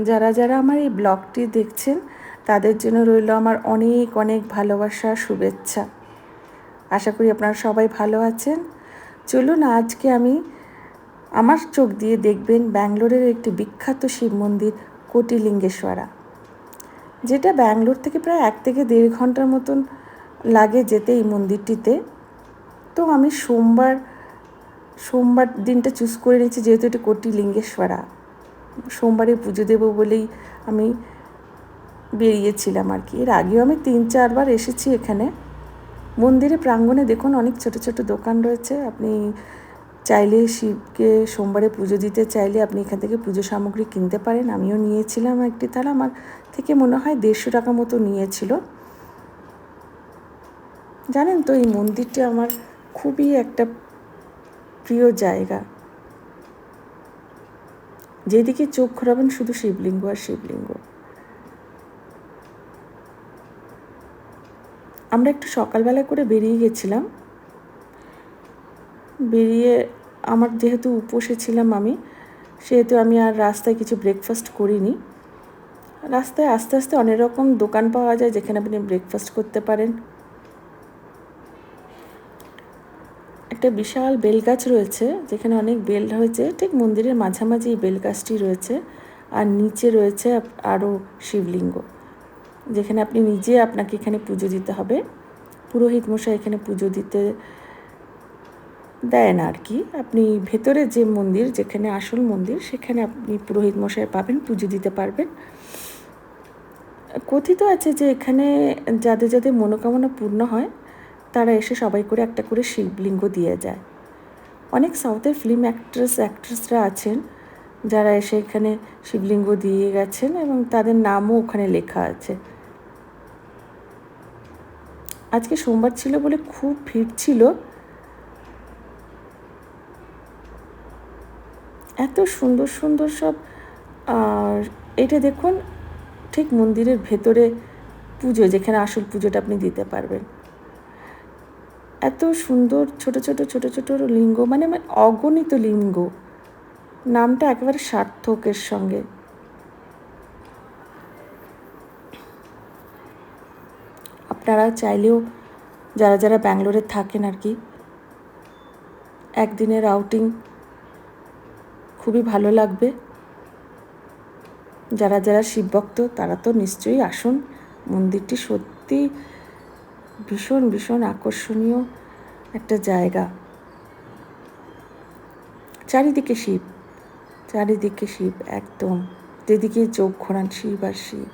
যারা যারা আমার এই ব্লগটি দেখছেন তাদের জন্য রইল আমার অনেক অনেক ভালোবাসা, শুভেচ্ছা। আশা করি আপনারা সবাই ভালো আছেন। চলুন আজকে আমি আমার চোখ দিয়ে দেখবেন ব্যাঙ্গালোরের একটি বিখ্যাত শিব মন্দির কোটিলিঙ্গেশ্বরা, যেটা ব্যাঙ্গালোর থেকে প্রায় 1 থেকে 1.5 ঘন্টার মতন লাগে যেতে এই মন্দিরটিতে। তো আমি সোমবার দিনটা চুজ করে নিয়েছি, যেহেতু এটা কোটিলিঙ্গেশ্বরা। সোমবারে পুজো দেবো বলেই আমি বেরিয়েছিলাম আর কি। এর আগেও আমি 3-4 বার এসেছি এখানে। মন্দিরের প্রাঙ্গণে দেখুন অনেক ছোট ছোট দোকান রয়েছে। আপনি চাইলে শিবকে সোমবারে পুজো দিতে চাইলে আপনি এখান থেকে পুজো সামগ্রী কিনতে পারেন। আমিও নিয়েছিলাম একটি থালা, আমার থেকে মনে হয় 150 টাকা মতো নিয়েছিল। জানেন তো এই মন্দিরটা আমার খুবই একটা প্রিয় জায়গা। যেদিকে চোখ ঘোরাবেন শুধু শিবলিঙ্গ আর শিবলিঙ্গ। আমরা একটু সকালবেলা করে বেরিয়ে গেছিলাম। বেরিয়ে আমার যেহেতু উপোসে ছিলাম আমি, সেহেতু আমি আর রাস্তায় কিছু ব্রেকফাস্ট করিনি। রাস্তায় আস্তে আস্তে অনেক রকম দোকান পাওয়া যায় যেখানে আপনি ব্রেকফাস্ট করতে পারেন। একটা বিশাল বেল গাছ রয়েছে যেখানে অনেক বেল হয়েছে, ঠিক মন্দিরের মাঝামাঝি এই বেল গাছটি রয়েছে। আর নিচে রয়েছে আরও শিবলিঙ্গ, যেখানে আপনি নিজে আপনাকে এখানে পুজো দিতে হবে। পুরোহিত মশাই এখানে পুজো দিতে দেয় না আর কি। আপনি ভেতরে যে মন্দির, যেখানে আসল মন্দির, সেখানে আপনি পুরোহিত মশাই পাবেন, পুজো দিতে পারবেন। কথিত আছে যে এখানে যাদের যাদের মনোকামনা পূর্ণ হয় তারা এসে সবাই করে একটা করে শিবলিঙ্গ দিয়ে যায়। অনেক সাউথের ফিল্ম অ্যাক্ট্রেসরা আছেন যারা এসে এখানে শিবলিঙ্গ দিয়ে গেছেন এবং তাদের নামও ওখানে লেখা আছে। আজকে সোমবার ছিল বলে খুব ভিড় ছিল। এত সুন্দর সুন্দর সব। আর এটা দেখুন ঠিক মন্দিরের ভেতরে পুজো, যেখানে আসল পুজোটা আপনি দিতে পারবেন। এত সুন্দর ছোট ছোট ছোট ছোট লিঙ্গ, মানে অগণিত লিঙ্গ। নামটা একেবারে সার্থকের সঙ্গে। আপনারা চাইলেও যারা যারা ব্যাঙ্গালোরে থাকেন আর কি, একদিনের আউটিং খুবই ভালো লাগবে। যারা যারা শিবভক্ত তারা তো নিশ্চয়ই আসুন। মন্দিরটি সত্যি ভীষণ ভীষণ আকর্ষণীয় একটা জায়গা। চারিদিকে শিব, চারিদিকে শিব, একদম যেদিকে চোখ ঘোরান শিব আর শিব।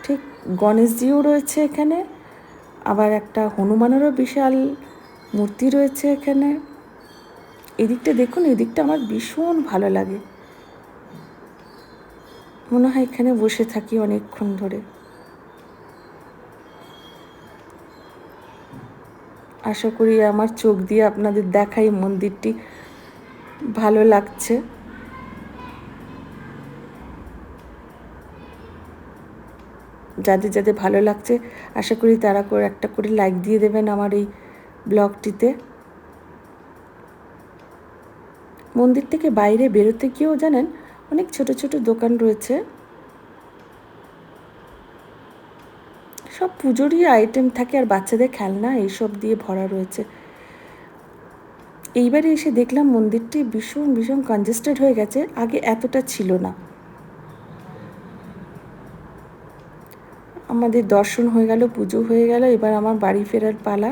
ঠিক গণেশজিও রয়েছে এখানে, আবার একটা হনুমানেরও বিশাল মূর্তি রয়েছে এখানে। এদিকটা দেখুন, এদিকটা আমার ভীষণ ভালো লাগে। মনে হয় এখানে বসে থাকি অনেকক্ষণ ধরে। আশা করি আমার চোখ দিয়ে আপনাদের দেখাই মন্দিরটি ভালো লাগছে। যাদের যাদের ভালো লাগছে আশা করি তারা করে একটা করে লাইক দিয়ে দেবেন আমার এই ব্লগটিতে। মন্দির থেকে বাইরে বেরোতে গিয়েও জানেন অনেক ছোট ছোট দোকান রয়েছে, সব পুজোরই আইটেম থাকে আর বাচ্চাদের খেলনা এইসব দিয়ে ভরা রয়েছে। এইবারে এসে দেখলাম মন্দিরটি ভীষণ ভীষণ কনজেস্টেড হয়ে গেছে, আগে এতটা ছিল না। আমাদের দর্শন হয়ে গেল, পুজো হয়ে গেল, এবার আমার বাড়ি ফেরার পালা।